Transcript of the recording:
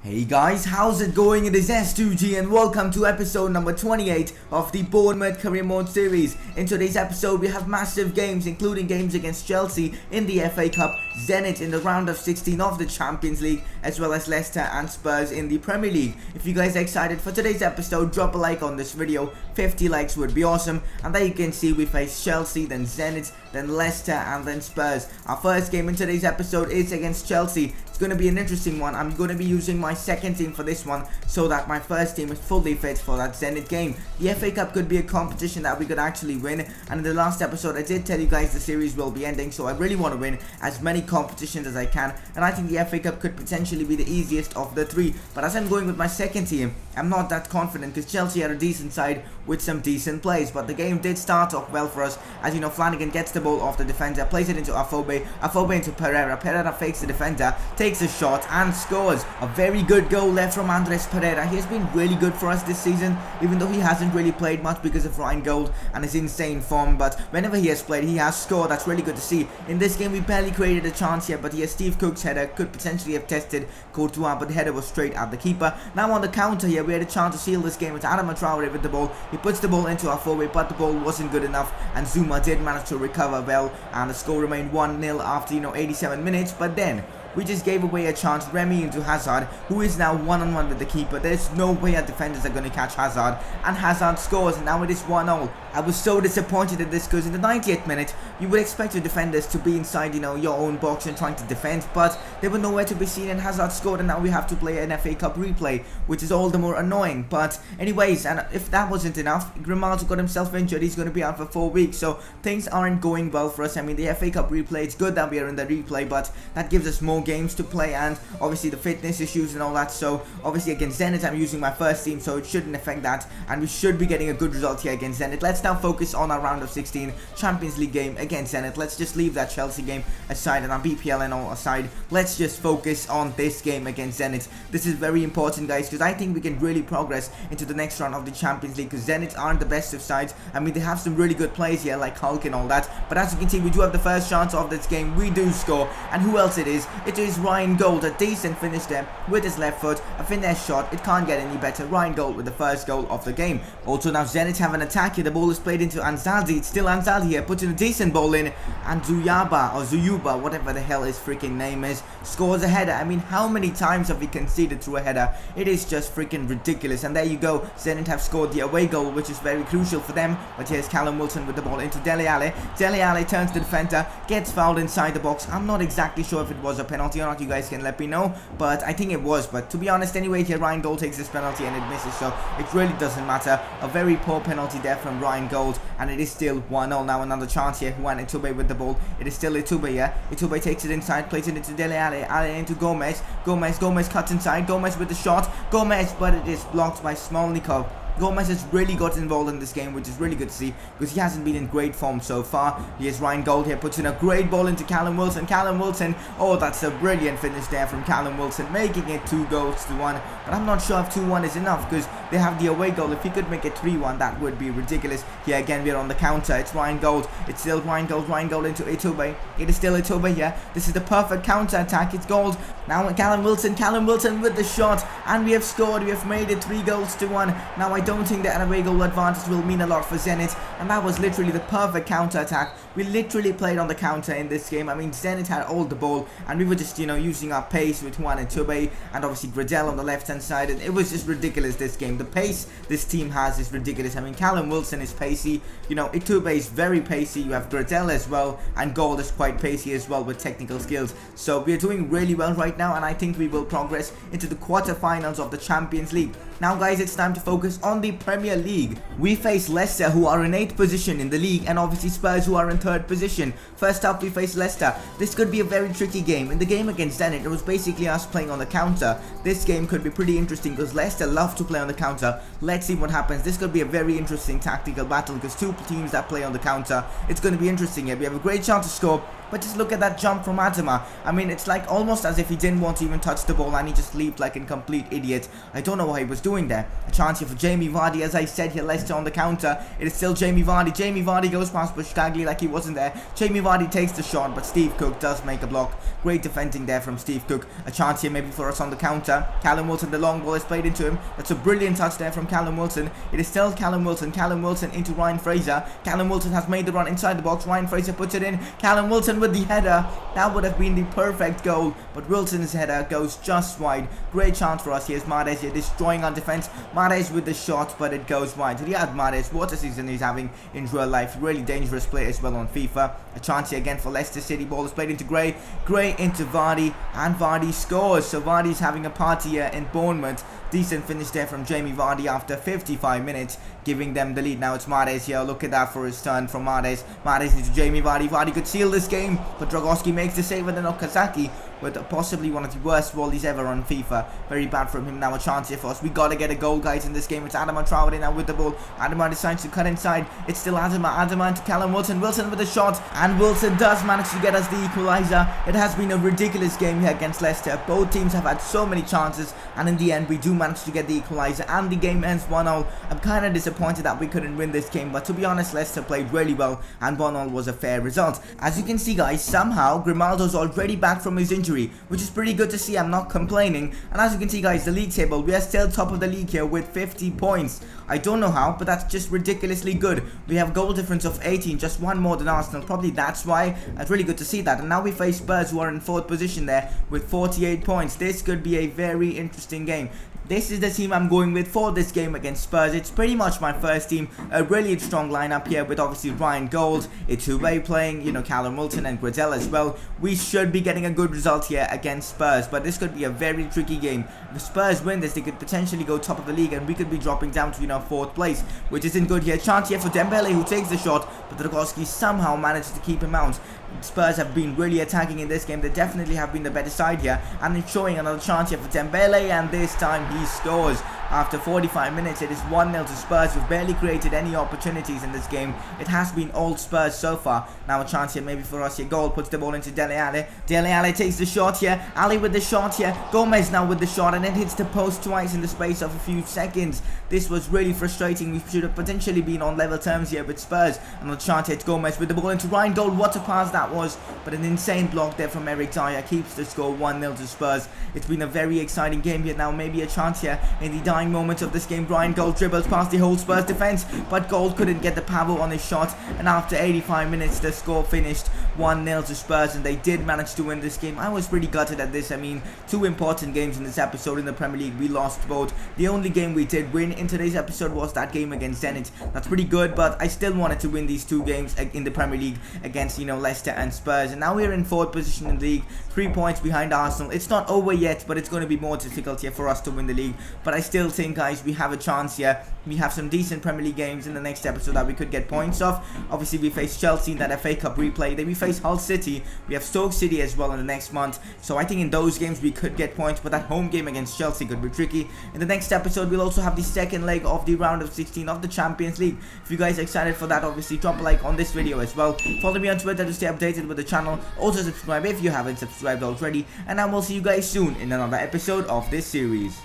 Hey guys, how's it going? It is S2G and welcome to episode number 28 of the Bournemouth Career Mode series. In today's episode we have massive games including games against Chelsea in the FA Cup, Zenith in the round of 16 of the Champions League, as well as Leicester and Spurs in the Premier League. If you guys are excited for today's episode, drop a like on this video. 50 likes would be awesome. And there you can see we face Chelsea, then Zenith, then Leicester and then Spurs. Our first game in today's episode is against Chelsea. It's going to be an interesting one. I'm going to be using my second team for this one so that my first team is fully fit for that Zenith game. The FA Cup could be a competition that we could actually win, and in the last episode I did tell you guys the series will be ending, so I really want to win as many competitions as I can, and I think the FA Cup could potentially be the easiest of the three. But as I'm going with my second team, I'm not that confident because Chelsea are a decent side with some decent plays, but the game did start off well for us. As you know, Flanagan gets the ball off the defender, plays it into Afobe into Pereira fakes the defender, takes a shot and scores. A very good goal left from Andres Pereira. He has been really good for us this season, even though he hasn't really played much because of Ryan Gold and his insane form, but whenever he has played he has scored. That's really good to see. In this game we barely created a chance here, but here Steve Cook's header could potentially have tested Courtois, but the header was straight at the keeper. Now on the counter here we had a chance to seal this game with Adama Traore with the ball. He puts the ball into Afobe, but the ball wasn't good enough, and Zuma did manage to recover well, and the score remained 1-0 after 87 minutes. But then we just gave away a chance. Remy into Hazard, who is now one-on-one with the keeper. There's no way our defenders are going to catch Hazard, and Hazard scores, and now it is 1-0. I was so disappointed at this because in the 90th minute you would expect your defenders to be inside your own box and trying to defend, but they were nowhere to be seen, and Hazard scored, and now we have to play an FA Cup replay, which is all the more annoying. But anyways, and if that wasn't enough, Grimaldo got himself injured. He's going to be out for 4 weeks, so things aren't going well for us. I mean, the FA Cup replay, it's good that we are in the replay, but that gives us more games to play, and obviously the fitness issues and all that. So obviously against Zenith I'm using my first team, so it shouldn't affect that, and we should be getting a good result here against Zenith. Let's now focus on our round of 16 Champions League game against Zenith. Let's just leave that Chelsea game aside and our BPL and all aside. Let's just focus on this game against Zenith. This is very important, guys, because I think we can really progress into the next round of the Champions League, because Zenith aren't the best of sides. I mean, they have some really good players here like Hulk and all that, but as you can see we do have the first chance of this game. We do score, and who else it is? It is Ryan Gold. A decent finish there with his left foot, a finesse shot. It can't get any better. Ryan Gold with the first goal of the game. Also now Zenith have an attack here. The ball is played into Anzaldi. It's still Anzaldi here, puts in a decent ball in, and Zuyuba, whatever the hell his freaking name is, scores a header. I mean, how many times have we conceded through a header? It is just freaking ridiculous. And there you go, Zenith have scored the away goal, which is very crucial for them. But here's Callum Wilson with the ball into Dele Alli. Dele Alli turns to the defender, gets fouled inside the box. I'm not exactly sure if it was a penalty or not. You guys can let me know, but I think it was. But to be honest, anyway, here Ryan Gold takes this penalty and it misses, so it really doesn't matter. A very poor penalty there from Ryan Gold, and it is still 1-0. Now another chance here. Juan Itube with the ball. It is still Itube here. Itube takes it inside, plays it into Dele Alli. Alli into Gomez. Gomez cuts inside. Gomez with the shot. Gomez, but it is blocked by Smolnikov. Gomez has really got involved in this game, which is really good to see because he hasn't been in great form so far. Here's Ryan Gold here, puts in a great ball into Callum Wilson. Callum Wilson, oh, that's a brilliant finish there from Callum Wilson, making it 2-1. But I'm not sure if 2-1 is enough because they have the away goal. If he could make it 3-1, that would be ridiculous. Here again, we're on the counter. It's Ryan Gold. It's still Ryan Gold. Ryan Gold into Itube. It is still Itube here. This is the perfect counter attack. It's Gold. Now Callum Wilson with the shot, and we have scored. We have made it 3-1. Now I don't think that an away goal advantage will mean a lot for Zenith, and that was literally the perfect counter attack. We literally played on the counter in this game. I mean, Zenith had all the ball, and we were just using our pace with Juan and Tube, and obviously Gradel on the left hand side, and it was just ridiculous this game. The pace this team has is ridiculous. I mean, Callum Wilson is pacey, Itube is very pacey, you have Gradel as well, and Gold is quite pacey as well with technical skills. So we are doing really well right now, and I think we will progress into the quarterfinals of the Champions League. Now guys, it's time to focus on the Premier League. We face Leicester, who are in 8th position in the league, and obviously Spurs, who are in 3rd position. First up we face Leicester. This could be a very tricky game. In the game against Zenith, it was basically us playing on the counter. This game could be pretty interesting because Leicester love to play on the counter. Let's see what happens. This could be a very interesting tactical battle because two teams that play on the counter. It's going to be interesting here. We have a great chance to score. but just look at that jump from Adama. I mean, it's like almost as if he didn't want to even touch the ball and he just leaped like a complete idiot. I don't know what he was doing there. A chance here for Jamie Vardy, as I said here, Leicester on the counter. It is still Jamie Vardy. Jamie Vardy goes past Bushtagli like he wasn't there. Jamie Vardy takes the shot, but Steve Cook does make a block. Great defending there from Steve Cook. A chance here maybe for us on the counter. Callum Wilson, the long ball is played into him. That's a brilliant touch there from Callum Wilson. It is still Callum Wilson. Callum Wilson into Ryan Fraser. Callum Wilson has made the run inside the box. Ryan Fraser puts it in. Callum Wilson with the header. That would have been the perfect goal, but Wilson's header goes just wide. Great chance for us. Here's Mahrez here destroying our defense. Mahrez with the shot, but it goes wide. Riyad Mahrez, what a season he's having in real life. Really dangerous player as well on FIFA. A chance here again for Leicester City. Ball is played into Gray. Gray into Vardy, and Vardy scores. So Vardy's having a party here in Bournemouth. Decent finish there from Jamie Vardy after 55 minutes, giving them the lead. Now it's Mahrez here. Look at that for his turn from Mahrez. Mahrez into Jamie Vardy. Vardy could seal this game, but Dragowski makes the save, and then Okazaki with possibly one of the worst volleys ever on FIFA. Very bad from him. Now a chance here for us. We got to get a goal, guys, in this game. It's Adama Traore now with the ball. Adama decides to cut inside. It's still Adama. Adama into Callum Wilson. Wilson with a shot, and Wilson does manage to get us the equaliser. It has been a ridiculous game here against Leicester. Both teams have had so many chances, and in the end we do manage to get the equaliser, and the game ends 1-0. I'm kind of disappointed that we couldn't win this game, but to be honest, Leicester played really well, and 1-0 was a fair result. As you can see, guys, somehow Grimaldo's already back from his injury, which is pretty good to see. I'm not complaining. And as you can see, guys, the league table, we are still top of the league here with 50 points. I don't know how, but that's just ridiculously good. We have goal difference of 18, just one more than Arsenal. Probably that's why. It's really good to see that. And now we face Spurs, who are in 4th position there with 48 points. This could be a very interesting game. This is the team I'm going with for this game against Spurs. It's pretty much my first team. A really strong lineup here with obviously Ryan Gold, Ituwe playing, you know, Callum Wilson and Gradel as well. We should be getting a good result here against Spurs, but this could be a very tricky game. If Spurs win this, they could potentially go top of the league, and we could be dropping down to, you know, 4th place, which isn't good here. Chance here for Dembele, who takes the shot, but Dragowski somehow manages to keep him out. Spurs have been really attacking in this game. They definitely have been the better side here, and it's showing another chance here for Dembele, and this time he scores. After 45 minutes, it is 1-0 to Spurs. We've barely created any opportunities in this game. It has been all Spurs so far. Now a chance here maybe for us here. Goal puts the ball into Dele Alli. Dele Alli takes the shot here. Ali with the shot here. Gomez now with the shot, and it hits the post twice in the space of a few seconds. This was really frustrating. We should have potentially been on level terms here with Spurs. And the chance hits Gomez with the ball into Ryan Gold. What a pass that was. But an insane block there from Eric Dyer keeps the score 1-0 to Spurs. It's been a very exciting game here. Now maybe a chance here in the dying moments of this game. Ryan Gold dribbles past the whole Spurs defense, but Gold couldn't get the power on his shot, and after 85 minutes the score finished 1-0 to Spurs, and they did manage to win this game. I was pretty gutted at this. I mean, 2 important games in this episode in the Premier League. We lost both. The only game we did win in today's episode was that game against Zenith. That's pretty good, but I still wanted to win these 2 games in the Premier League against, you know, Leicester and Spurs. And now we're in 4th position in the league, 3 points behind Arsenal. It's not over yet, but it's going to be more difficult here for us to win the league. But I still think, guys, we have a chance here. We have some decent Premier League games in the next episode that we could get points off. Obviously, we face Chelsea in that FA Cup replay. Then we face Hull City. We have Stoke City as well in the next month. So I think in those games we could get points, but that home game against Chelsea could be tricky. In the next episode, we'll also have the second leg of the round of 16 of the Champions League. If you guys are excited for that, obviously drop a like on this video as well. Follow me on Twitter to stay updated with the channel. Also subscribe if you haven't subscribed already. And I will see you guys soon in another episode of this series.